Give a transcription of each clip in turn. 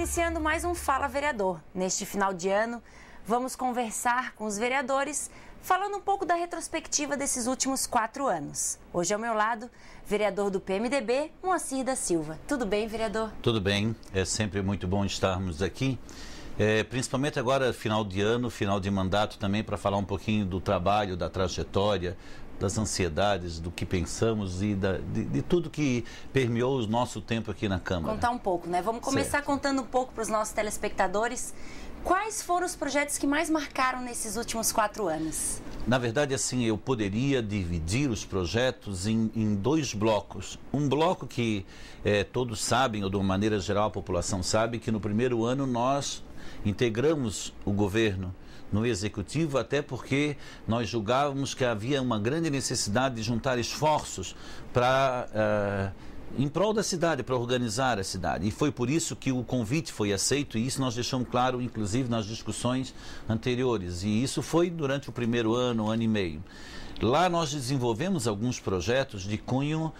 iniciando mais um Fala Vereador. Neste final de ano, vamos conversar com os vereadores, falando um pouco da retrospectiva desses últimos 4 anos. Hoje ao meu lado, vereador do PMDB, Moacir da Silva. Tudo bem, vereador? Tudo bem, é sempre muito bom estarmos aqui, principalmente agora final de ano, final de mandato também, para falar um pouquinho do trabalho, da trajetória, das ansiedades, do que pensamos e de tudo que permeou o nosso tempo aqui na Câmara. Contar um pouco, né? Vamos começar contando um pouco para os nossos telespectadores. Quais foram os projetos que mais marcaram nesses últimos 4 anos? Na verdade, assim, eu poderia dividir os projetos em 2 blocos. Um bloco que todos sabem, ou de uma maneira geral a população sabe, que no primeiro ano nós integramos o governo no Executivo, até porque nós julgávamos que havia uma grande necessidade de juntar esforços para em prol da cidade, para organizar a cidade. E foi por isso que o convite foi aceito, e isso nós deixamos claro, inclusive, nas discussões anteriores. E isso foi durante o primeiro ano e meio. Lá nós desenvolvemos alguns projetos de cunho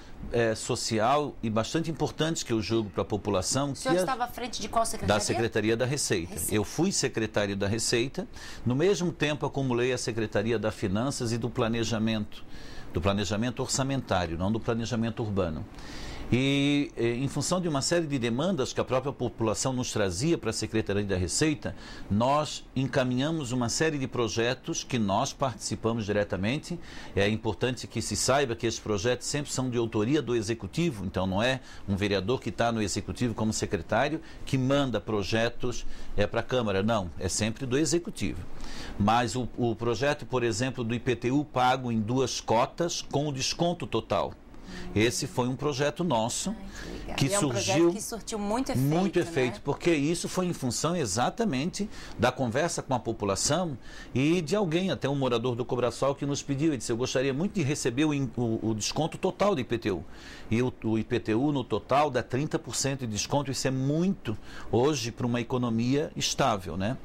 social e bastante importantes que eu julgo para a população. O senhor estava à frente de qual secretaria? Da Secretaria da Receita. Eu fui secretário da Receita, no mesmo tempo acumulei a Secretaria da Finanças e do Planejamento orçamentário, não do planejamento urbano. E em função de uma série de demandas que a própria população nos trazia para a Secretaria da Receita, nós encaminhamos uma série de projetos que nós participamos diretamente. É importante que se saiba que esses projetos sempre são de autoria do Executivo, então não é um vereador que está no Executivo como secretário que manda projetos para a Câmara, não, é sempre do Executivo. Mas o projeto, por exemplo, do IPTU pago em 2 cotas com o desconto total. Esse foi um projeto nosso que surgiu. É um projeto que surtiu muito efeito. Muito efeito, né? Porque isso foi em função exatamente da conversa com a população e de alguém, até um morador do Cobrasol, que nos pediu. Ele disse: eu gostaria muito de receber o desconto total do IPTU. E o IPTU no total dá 30% de desconto. Isso é muito hoje para uma economia estável, né?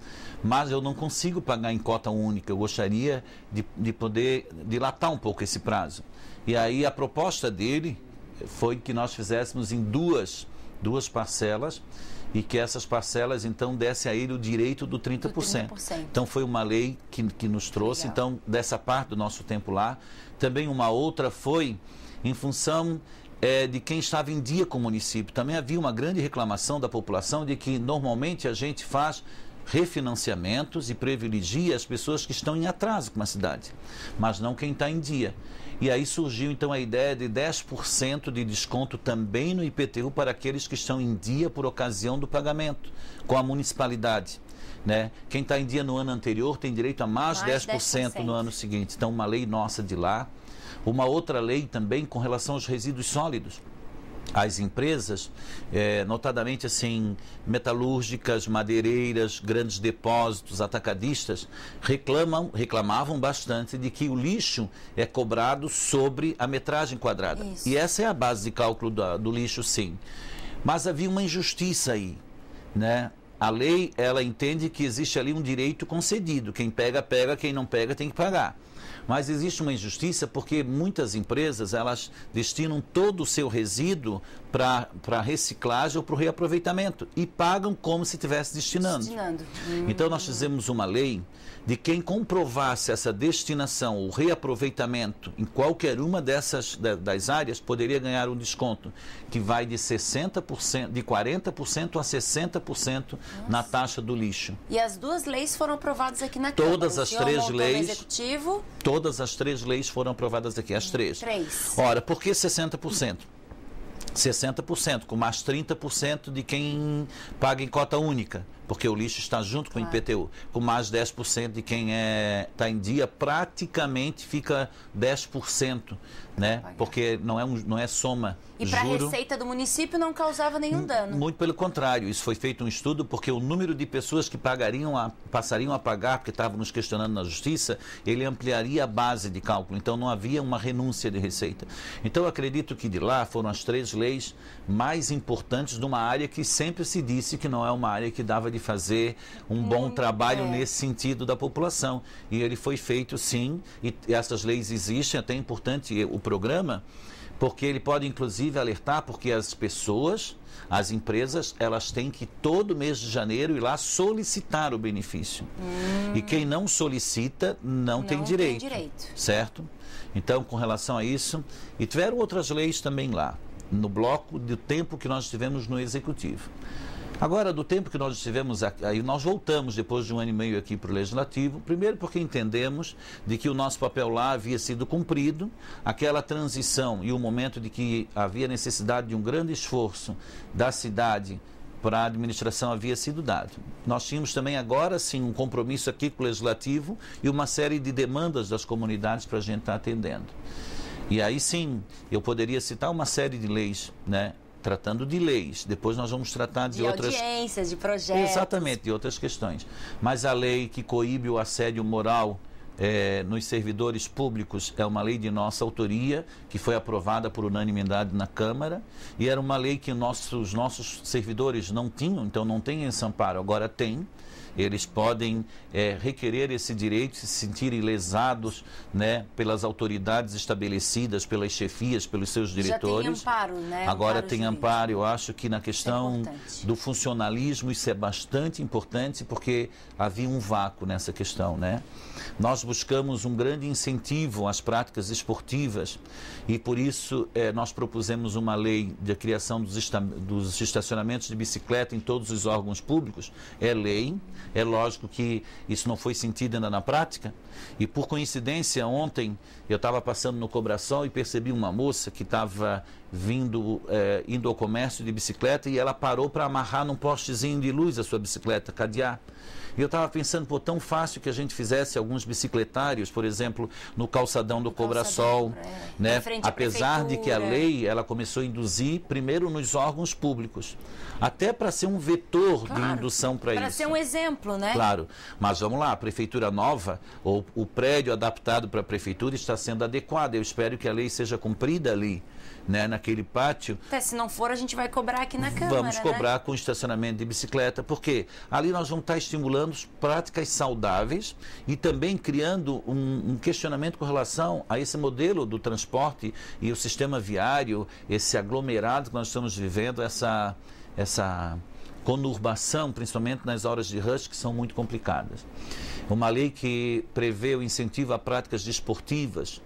Mas eu não consigo pagar em cota única. Eu gostaria de poder dilatar um pouco esse prazo. E aí a proposta dele foi que nós fizéssemos em duas parcelas e que essas parcelas então dessem a ele o direito do 30%. Então foi uma lei que nos trouxe. Legal. Então, dessa parte do nosso tempo lá. Também uma outra foi em função de quem estava em dia com o município. Também havia uma grande reclamação da população de que normalmente a gente faz refinanciamentos e privilegia as pessoas que estão em atraso com a cidade, mas não quem está em dia. E aí surgiu então a ideia de 10% de desconto também no IPTU para aqueles que estão em dia por ocasião do pagamento com a municipalidade, né? Quem está em dia no ano anterior tem direito a mais 10% no ano seguinte. Então, uma lei nossa de lá. Uma outra lei também com relação aos resíduos sólidos. As empresas, notadamente assim, metalúrgicas, madeireiras, grandes depósitos, atacadistas, reclamavam bastante de que o lixo é cobrado sobre a metragem quadrada. Isso. E essa é a base de cálculo do lixo, sim. Mas havia uma injustiça aí, né? A lei, ela entende que existe ali um direito concedido. Quem pega, pega, quem não pega tem que pagar. Mas existe uma injustiça porque muitas empresas, elas destinam todo o seu resíduo para reciclagem ou para o reaproveitamento e pagam como se estivesse destinando. Então nós fizemos uma lei de quem comprovasse essa destinação, o reaproveitamento em qualquer uma das áreas, poderia ganhar um desconto que vai de 60%, de 40% a 60% na taxa do lixo. E as 2 leis foram aprovadas aqui na Câmara. Todas as 3 leis. Executivo. Todas as 3 leis foram aprovadas aqui, as 3. Ora, por que 60%? 60%, com mais 30% de quem paga em cota única, porque o lixo está junto com o IPTU, com mais 10% de quem está em dia, praticamente fica 10%, né? Porque não é soma. E para a receita do município não causava nenhum dano? Muito pelo contrário, isso foi feito um estudo porque o número de pessoas que passariam a pagar, porque estavam nos questionando na justiça, ele ampliaria a base de cálculo, então não havia uma renúncia de receita. Então eu acredito que de lá foram as 3 leis mais importantes de uma área que sempre se disse que não é uma área que dava de fazer um bom trabalho nesse sentido da população. E ele foi feito sim, e essas leis existem, até é importante o programa, porque ele pode inclusive alertar, porque as pessoas, as empresas, elas têm que todo mês de janeiro ir lá solicitar o benefício. E quem não solicita não tem direito, certo? Então, com relação a isso, e tiveram outras leis também lá, no bloco do tempo que nós tivemos no Executivo. Agora, do tempo que nós estivemos aí, nós voltamos depois de 1 ano e meio aqui para o Legislativo, primeiro porque entendemos de que o nosso papel lá havia sido cumprido, aquela transição e o momento de que havia necessidade de um grande esforço da cidade para a administração havia sido dado. Nós tínhamos também agora sim um compromisso aqui com o Legislativo e uma série de demandas das comunidades para a gente estar atendendo. E aí sim, eu poderia citar uma série de leis, né? Tratando de leis, depois nós vamos tratar de outras... De audiências, de projetos. Exatamente, de outras questões. Mas a lei que coíbe o assédio moral nos servidores públicos é uma lei de nossa autoria, que foi aprovada por unanimidade na Câmara, e era uma lei que os nossos servidores não tinham, então não tem esse amparo, agora tem. Eles podem requerer esse direito, se sentirem lesados, né, pelas autoridades estabelecidas, pelas chefias, pelos seus diretores. Já tem amparo, né? Agora tem amparo. Eu acho que na questão do funcionalismo isso é bastante importante, porque havia um vácuo nessa questão, né? Nós buscamos um grande incentivo às práticas esportivas e por isso nós propusemos uma lei de criação dos estacionamentos de bicicleta em todos os órgãos públicos. É lei. É lógico que isso não foi sentido ainda na prática. E por coincidência, ontem eu estava passando no Cobrasol e percebi uma moça que estava indo ao comércio de bicicleta e ela parou para amarrar num postezinho de luz a sua bicicleta, cadear. E eu estava pensando, pô, tão fácil que a gente fizesse alguns bicicletários, por exemplo, no calçadão do Cobrasol, né? Apesar de que a lei, ela começou a induzir primeiro nos órgãos públicos, até para ser um vetor de indução para isso. Para ser um exemplo, né? Claro, mas vamos lá, a prefeitura nova, ou o prédio adaptado para a prefeitura está sendo adequado. Eu espero que a lei seja cumprida ali, né, naquele pátio. Até se não for, a gente vai cobrar aqui na Câmara, vamos cobrar, né? Com estacionamento de bicicleta, porque ali nós vamos estar estimulando práticas saudáveis e também criando um questionamento com relação a esse modelo do transporte e o sistema viário, esse aglomerado que nós estamos vivendo, essa conurbação, principalmente nas horas de rush, que são muito complicadas. Uma lei que prevê o incentivo a práticas desportivas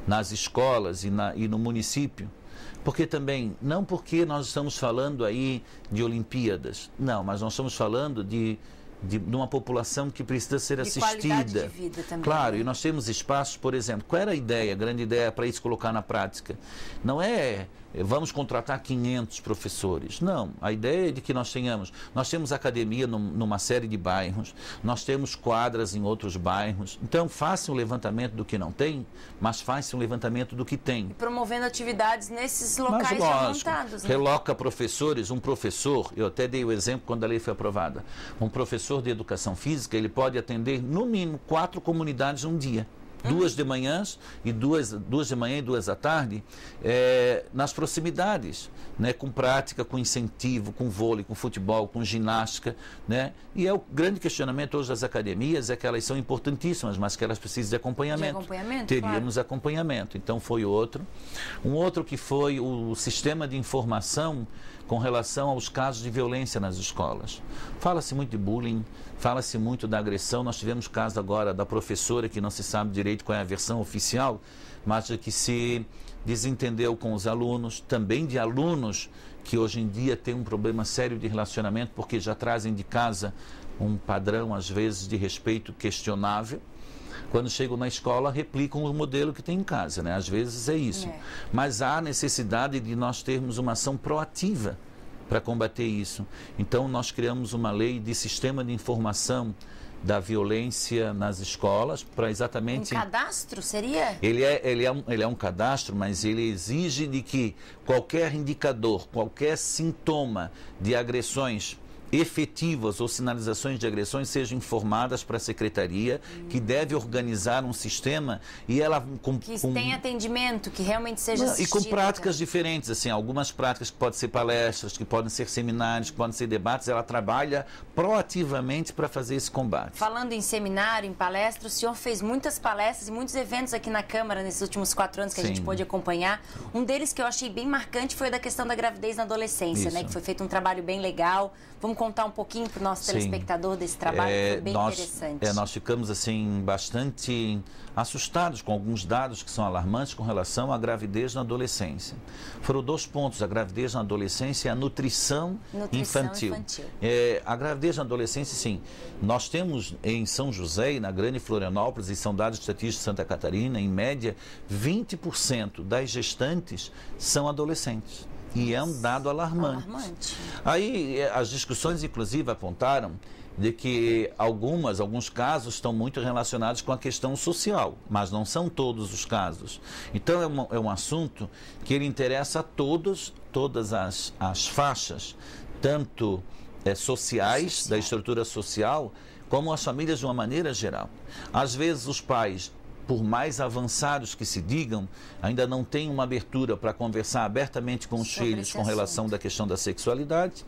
nas escolas e no município. Porque também, não porque nós estamos falando aí de Olimpíadas, não, mas nós estamos falando de uma população que precisa ser assistida. Qualidade de vida também. Claro, e nós temos espaços, por exemplo, qual era a ideia, a grande ideia para isso colocar na prática? Não é vamos contratar 500 professores. Não, a ideia é de que nós temos academia numa série de bairros, nós temos quadras em outros bairros. Então, faça um levantamento do que não tem, mas faça um levantamento do que tem. E promovendo atividades nesses locais já montados. Né? Reloca professores, um professor, eu até dei o exemplo quando a lei foi aprovada, um professor de educação física, ele pode atender no mínimo 4 comunidades num dia. 2 de manhã e 2 de manhã e 2 à tarde, nas proximidades, né, com prática, com incentivo, com vôlei, com futebol, com ginástica, né? E o grande questionamento hoje das academias é que elas são importantíssimas, mas que elas precisam de acompanhamento. Teríamos acompanhamento. Então foi outro. Um outro que foi o sistema de informação com relação aos casos de violência nas escolas. Fala-se muito de bullying, fala-se muito da agressão. Nós tivemos caso agora da professora que não se sabe direito qual é a versão oficial, mas que se desentendeu com os alunos, também de alunos que hoje em dia têm um problema sério de relacionamento porque já trazem de casa um padrão, às vezes, de respeito questionável. Quando chegam na escola, replicam o modelo que tem em casa, né? Às vezes é isso. Mas há necessidade de nós termos uma ação proativa para combater isso. Então, nós criamos uma lei de sistema de informação da violência nas escolas para exatamente... Um cadastro seria? Ele é um cadastro, mas ele exige de que qualquer indicador, qualquer sintoma de agressões efetivas ou sinalizações de agressões sejam informadas para a secretaria, que deve organizar um sistema e ela que tenha atendimento, que realmente seja assistido, e com práticas diferentes, assim, algumas práticas que podem ser palestras, que podem ser seminários, que podem ser debates, ela trabalha proativamente para fazer esse combate. Falando em seminário, em palestra, o senhor fez muitas palestras e muitos eventos aqui na Câmara nesses últimos 4 anos que a gente pôde acompanhar. Um deles que eu achei bem marcante foi o da questão da gravidez na adolescência, né? Que foi feito um trabalho bem legal. Vamos contar um pouquinho para o nosso telespectador desse trabalho, que foi bem interessante. Nós ficamos, assim, bastante assustados com alguns dados que são alarmantes com relação à gravidez na adolescência. Foram 2 pontos, a gravidez na adolescência e a nutrição infantil. A gravidez na adolescência, sim. Nós temos em São José e na Grande Florianópolis, e são dados estatísticos de Santa Catarina, em média, 20% das gestantes são adolescentes. E é um dado alarmante. Aí as discussões, inclusive, apontaram de que alguns casos estão muito relacionados com a questão social, mas não são todos os casos. Então é um assunto que ele interessa a todas as faixas, tanto sociais, da estrutura social, como as famílias de uma maneira geral. Às vezes os pais, por mais avançados que se digam, ainda não tem uma abertura para conversar abertamente com os filhos com relação da questão da sexualidade.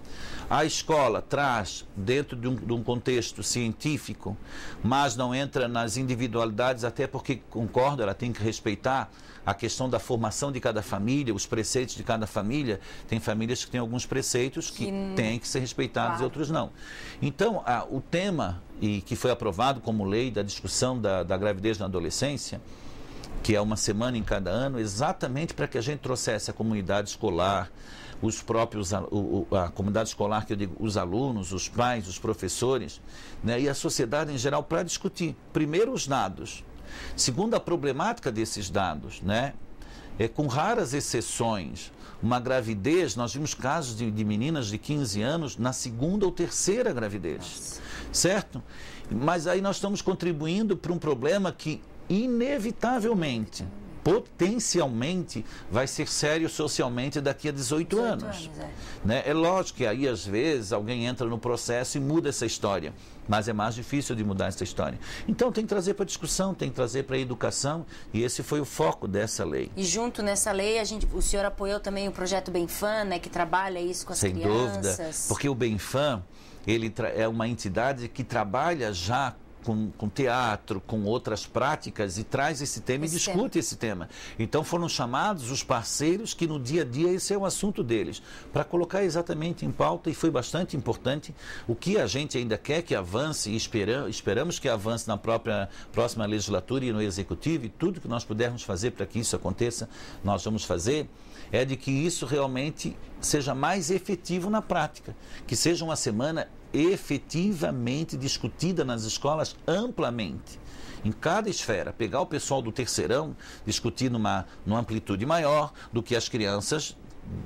A escola traz dentro de um contexto científico, mas não entra nas individualidades, até porque, concordo, ela tem que respeitar a questão da formação de cada família, os preceitos de cada família. Tem famílias que têm alguns preceitos que têm que ser respeitados e outros não. Então, o tema, e que foi aprovado como lei da discussão da gravidez na adolescência, que é uma semana em cada ano, exatamente para que a gente trouxesse a comunidade escolar, os próprios, a comunidade escolar, que eu digo, os alunos, os pais, os professores, né, e a sociedade em geral, para discutir, primeiro, os dados. Segundo, a problemática desses dados, né? Com raras exceções, uma gravidez, nós vimos casos de meninas de 15 anos na 2ª ou 3ª gravidez, certo? Mas aí nós estamos contribuindo para um problema que, inevitavelmente, potencialmente, vai ser sério socialmente daqui a 18 anos. Né? É lógico que aí, às vezes, alguém entra no processo e muda essa história, mas é mais difícil de mudar essa história. Então, tem que trazer para a discussão, tem que trazer para a educação, e esse foi o foco dessa lei. E junto nessa lei, o senhor apoiou também o projeto BemFam, né, que trabalha isso com as crianças. Sem dúvida, porque o BemFam, ele é uma entidade que trabalha já com teatro, com outras práticas, e traz esse tema e discute esse tema. Então foram chamados os parceiros que no dia a dia esse é o assunto deles, para colocar exatamente em pauta, e foi bastante importante. O que a gente ainda quer que avance, e esperamos que avance na próxima legislatura e no Executivo, e tudo que nós pudermos fazer para que isso aconteça, nós vamos fazer, é de que isso realmente seja mais efetivo na prática, que seja uma semana efetivamente discutida nas escolas amplamente, em cada esfera, pegar o pessoal do terceirão, discutir numa amplitude maior do que as crianças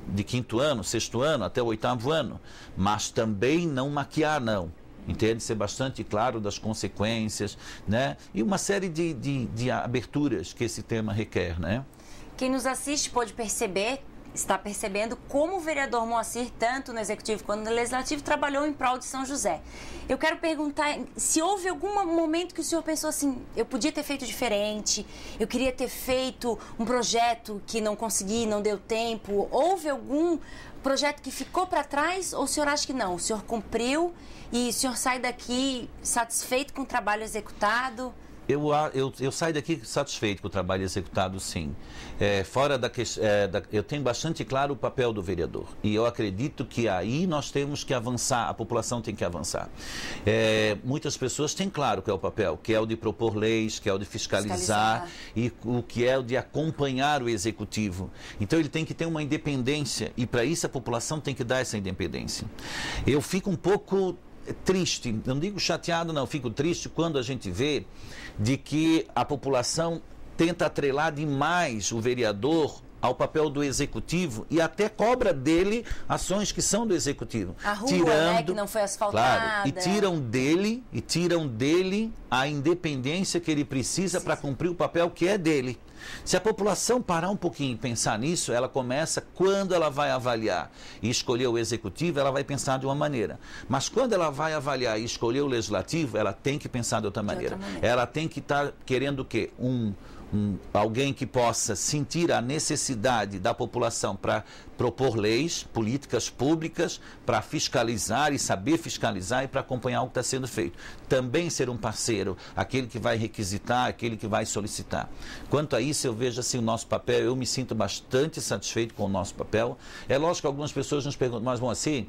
de 5º ano, 6º ano, até o 8º ano, mas também não maquiar, não. Entende? Ser bastante claro das consequências, né? E uma série de aberturas que esse tema requer, né? Quem nos assiste pode perceber, está percebendo como o vereador Moacir, tanto no Executivo quanto no Legislativo, trabalhou em prol de São José. Eu quero perguntar se houve algum momento que o senhor pensou assim, eu podia ter feito diferente, eu queria ter feito um projeto que não consegui, não deu tempo. Houve algum projeto que ficou para trás, ou o senhor acha que não? O senhor cumpriu e o senhor sai daqui satisfeito com o trabalho executado? Eu saio daqui satisfeito com o trabalho executado, sim. Eu tenho bastante claro o papel do vereador. E eu acredito que aí nós temos que avançar, a população tem que avançar. Muitas pessoas têm claro que é o papel, que é o de propor leis, que é o de fiscalizar, e o que é o de acompanhar o executivo. Então ele tem que ter uma independência, e para isso a população tem que dar essa independência. Eu fico um pouco triste, não digo chateado, não, fico triste quando a gente vê de que a população tenta atrelar demais o vereador ao papel do executivo e até cobra dele ações que são do executivo. A rua, né, que não foi asfaltada. Claro, e tiram dele a independência que ele precisa para cumprir o papel que é dele. Se a população parar um pouquinho e pensar nisso, ela começa, quando ela vai avaliar e escolher o executivo, ela vai pensar de uma maneira. Mas quando ela vai avaliar e escolher o legislativo, ela tem que pensar de outra maneira. Ela tem que estar querendo o quê? Alguém que possa sentir a necessidade da população para propor leis, políticas públicas, para fiscalizar e saber fiscalizar e para acompanhar o que está sendo feito. Também ser um parceiro, aquele que vai requisitar, aquele que vai solicitar. Quanto a isso, eu vejo assim o nosso papel, eu me sinto bastante satisfeito com o nosso papel. É lógico que algumas pessoas nos perguntam, mas bom, assim,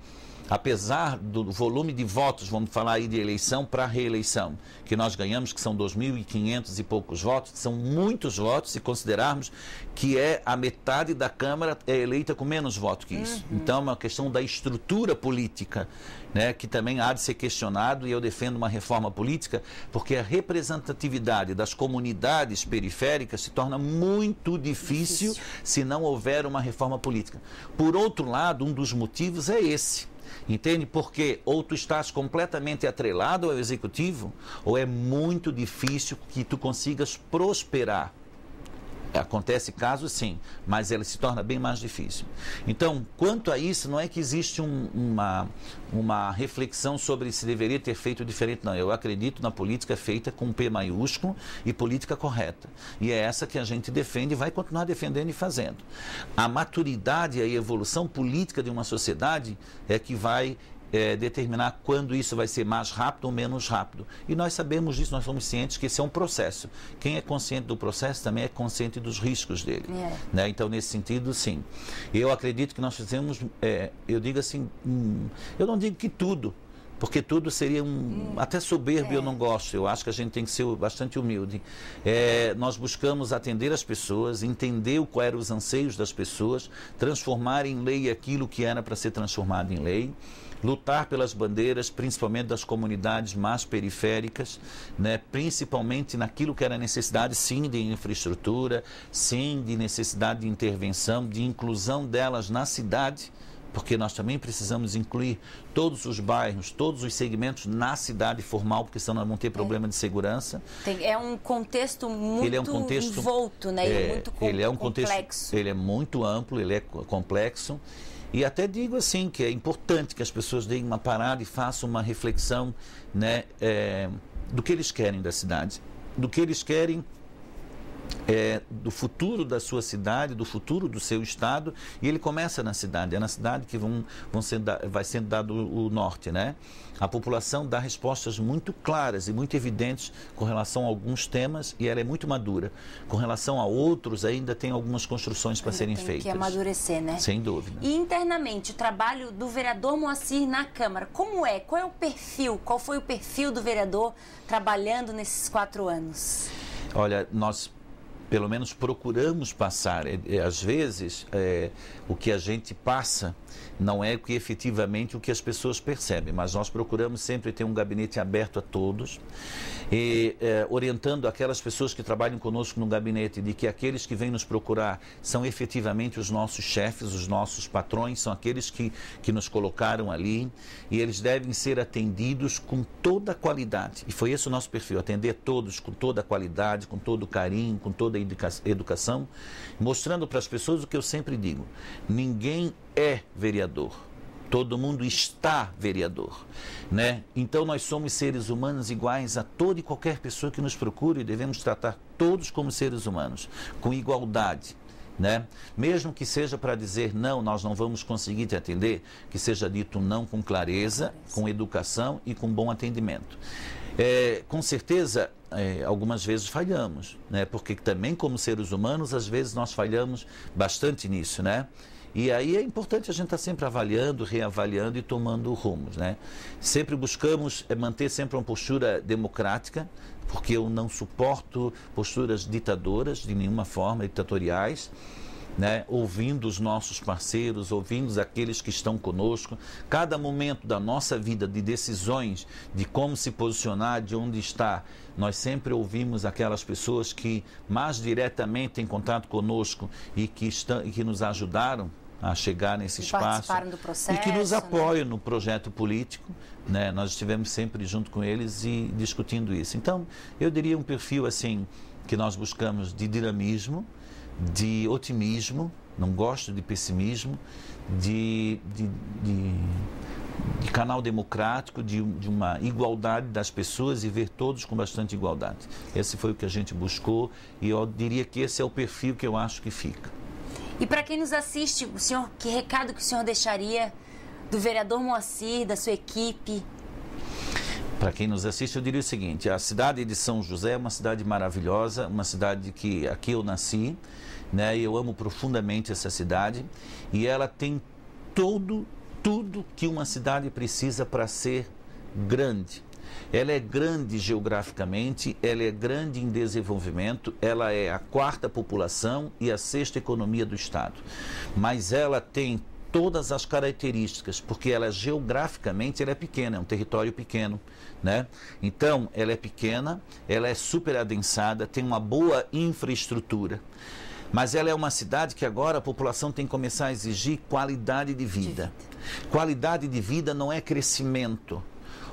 apesar do volume de votos, vamos falar aí de eleição para reeleição, que nós ganhamos, que são 2.500 e poucos votos, são muitos votos, se considerarmos que a metade da Câmara é eleita com menos votos que isso. Então, é uma questão da estrutura política, né, que também há de ser questionado, e eu defendo uma reforma política, porque a representatividade das comunidades periféricas se torna muito difícil se não houver uma reforma política. Por outro lado, um dos motivos é esse. Entende? Porque ou tu estás completamente atrelado ao executivo, ou é muito difícil que tu consigas prosperar. Acontece casos sim, mas ela se torna bem mais difícil. Então, quanto a isso, não é que existe uma reflexão sobre se deveria ter feito diferente, não. Eu acredito na política feita com P maiúsculo e política correta. E é essa que a gente defende e vai continuar defendendo e fazendo. A maturidade e a evolução política de uma sociedade é que vai determinar quando isso vai ser mais rápido ou menos rápido. E nós sabemos disso, nós somos cientes que esse é um processo. Quem é consciente do processo também é consciente dos riscos dele. Né? Então, nesse sentido, sim. Eu acredito que nós fizemos, eu digo assim, eu não digo que tudo, porque tudo seria até soberbo, eu não gosto. Eu acho que a gente tem que ser bastante humilde. Nós buscamos atender as pessoas, entender quais eram os anseios das pessoas, transformar em lei aquilo que era para ser transformado em lei, lutar pelas bandeiras, principalmente das comunidades mais periféricas, né? Principalmente naquilo que era necessidade, sim, de infraestrutura, sim, de necessidade de intervenção, de inclusão delas na cidade, porque nós também precisamos incluir todos os bairros, todos os segmentos na cidade formal, porque senão nós vamos ter problema de segurança. É um contexto muito envolto, né? Ele é um contexto, ele é muito amplo, ele é complexo. E até digo assim, que é importante que as pessoas deem uma parada e façam uma reflexão, né, do que eles querem da cidade, do que eles querem do futuro da sua cidade, do futuro do seu estado, e ele começa na cidade, é na cidade que vai sendo dado o norte, né? A população dá respostas muito claras e muito evidentes com relação a alguns temas, e ela é muito madura. Com relação a outros, ainda tem algumas construções para serem feitas. Tem que amadurecer, né? Sem dúvida. E internamente, o trabalho do vereador Moacir na Câmara, como é? Qual é o perfil? Qual foi o perfil do vereador trabalhando nesses 4 anos? Olha, nós pelo menos procuramos passar. Às vezes, o que a gente passa não é efetivamente o que as pessoas percebem, mas nós procuramos sempre ter um gabinete aberto a todos, e orientando aquelas pessoas que trabalham conosco no gabinete de que aqueles que vêm nos procurar são efetivamente os nossos chefes, os nossos patrões, são aqueles que nos colocaram ali, e eles devem ser atendidos com toda a qualidade. E foi esse o nosso perfil, atender todos com toda a qualidade, com todo o carinho, com toda a educação, mostrando para as pessoas o que eu sempre digo: ninguém é vereador, todo mundo está vereador, né? Então nós somos seres humanos iguais a toda e qualquer pessoa que nos procure, e devemos tratar todos como seres humanos, com igualdade, né? Mesmo que seja para dizer não, nós não vamos conseguir te atender, que seja dito não com clareza, com educação e com bom atendimento. Com certeza, algumas vezes falhamos, né? Porque também como seres humanos, às vezes nós falhamos bastante nisso, né? E aí é importante a gente estar sempre avaliando, reavaliando e tomando rumos, né? Sempre buscamos manter sempre uma postura democrática, porque eu não suporto posturas ditadoras, de nenhuma forma, ditatoriais, né? Ouvindo os nossos parceiros, ouvindo aqueles que estão conosco. Cada momento da nossa vida de decisões, de como se posicionar, de onde está, nós sempre ouvimos aquelas pessoas que mais diretamente têm contato conosco e que nos ajudaram a chegar nesse espaço do processo, e que nos apoiam, né, no projeto político, né? Nós estivemos sempre junto com eles e discutindo isso. Então, eu diria um perfil assim, que nós buscamos de dinamismo, de otimismo, não gosto de pessimismo, de canal democrático, de uma igualdade das pessoas e ver todos com bastante igualdade. Esse foi o que a gente buscou e eu diria que esse é o perfil que eu acho que fica. E para quem nos assiste, que recado que o senhor deixaria do vereador Moacir, da sua equipe? Para quem nos assiste, eu diria o seguinte: a cidade de São José é uma cidade maravilhosa, uma cidade que aqui eu nasci, né? Eu amo profundamente essa cidade e ela tem tudo que uma cidade precisa para ser grande. Ela é grande geograficamente, ela é grande em desenvolvimento, ela é a 4ª população e a 6ª economia do estado. Mas ela tem todas as características, porque ela geograficamente ela é pequena, é um território pequeno, né? Então, ela é pequena, ela é super adensada, tem uma boa infraestrutura. Mas ela é uma cidade que agora a população tem que começar a exigir qualidade de vida. Qualidade de vida não é crescimento.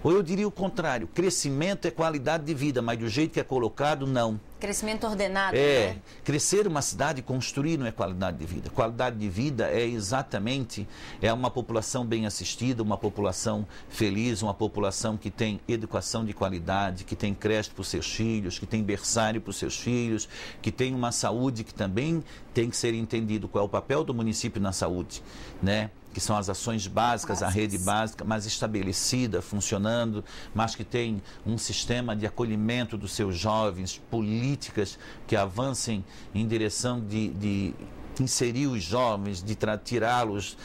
Ou eu diria o contrário, crescimento é qualidade de vida, mas do jeito que é colocado, não. Crescimento ordenado, né? Né? Crescer uma cidade, construir não é qualidade de vida. Qualidade de vida é exatamente uma população bem assistida, uma população feliz, uma população que tem educação de qualidade, que tem creche para os seus filhos, que tem berçário para os seus filhos, que tem uma saúde que também tem que ser entendido qual é o papel do município na saúde, né? Que são as ações básicas, a rede básica, mas estabelecida, funcionando, mas que tem um sistema de acolhimento dos seus jovens, políticas que avancem em direção de inserir os jovens, de tirá-los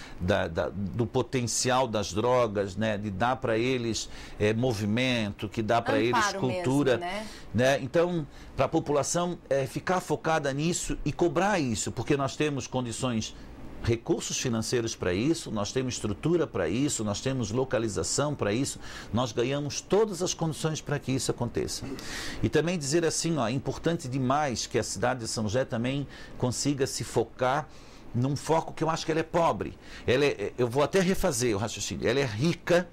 do potencial das drogas, né? De dar para eles movimento, que dá para eles cultura. Mesmo, né? Então, para a população ficar focada nisso e cobrar isso, porque nós temos condições, recursos financeiros para isso, nós temos estrutura para isso, nós temos localização para isso, nós ganhamos todas as condições para que isso aconteça. E também dizer assim, é importante demais que a cidade de São José também consiga se focar num foco que eu acho que ela é pobre. Eu vou até refazer o raciocínio, ela é rica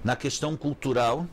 na questão cultural,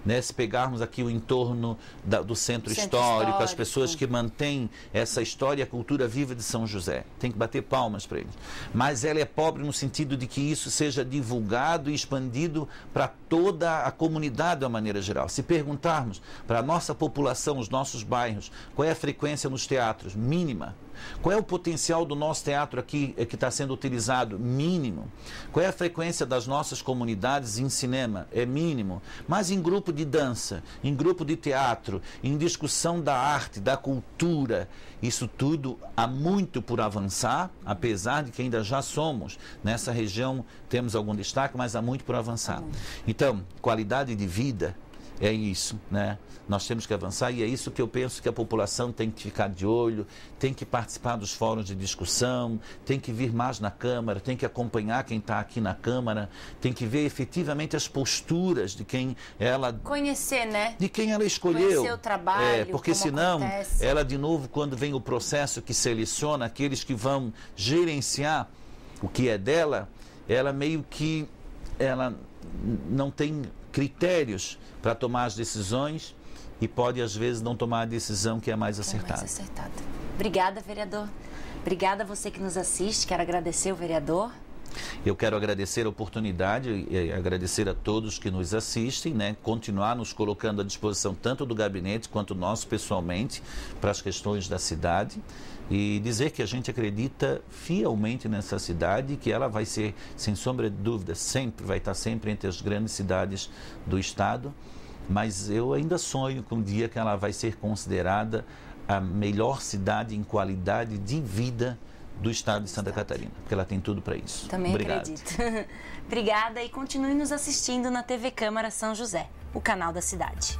né? Se pegarmos aqui o entorno do centro histórico, as pessoas que mantêm essa história e a cultura viva de São José. Tem que bater palmas para eles. Mas ela é pobre no sentido de que isso seja divulgado e expandido para toda a comunidade de uma maneira geral. Se perguntarmos para a nossa população, os nossos bairros, qual é a frequência nos teatros? Mínima. Qual é o potencial do nosso teatro aqui que está sendo utilizado? Mínimo. Qual é a frequência das nossas comunidades em cinema? É mínimo. Mas em grupo de dança, em grupo de teatro, em discussão da arte, da cultura, isso tudo há muito por avançar, apesar de que ainda já somos. Nessa região temos algum destaque, mas há muito por avançar. Então, qualidade de vida é isso, né? Nós temos que avançar e é isso que eu penso que a população tem que ficar de olho, tem que participar dos fóruns de discussão, tem que vir mais na Câmara, tem que acompanhar quem está aqui na Câmara, tem que ver efetivamente as posturas de quem ela... Conhecer, né? De quem ela escolheu. Conhecer o trabalho, porque senão, acontece. Ela de novo, quando vem o processo que seleciona aqueles que vão gerenciar o que é dela, ela meio que ela não tem critérios para tomar as decisões e pode, às vezes, não tomar a decisão que é mais acertada. Obrigada, vereador. Obrigada a você que nos assiste. Quero agradecer o vereador. Eu quero agradecer a oportunidade e agradecer a todos que nos assistem, né? Continuar nos colocando à disposição tanto do gabinete quanto nós pessoalmente para as questões da cidade e dizer que a gente acredita fielmente nessa cidade, que ela vai ser, sem sombra de dúvida, vai estar sempre entre as grandes cidades do estado, mas eu ainda sonho com o dia que ela vai ser considerada a melhor cidade em qualidade de vida do estado de Santa Catarina, porque ela tem tudo para isso. Também Obrigado. Acredito. Obrigada e continue nos assistindo na TV Câmara São José, o canal da cidade.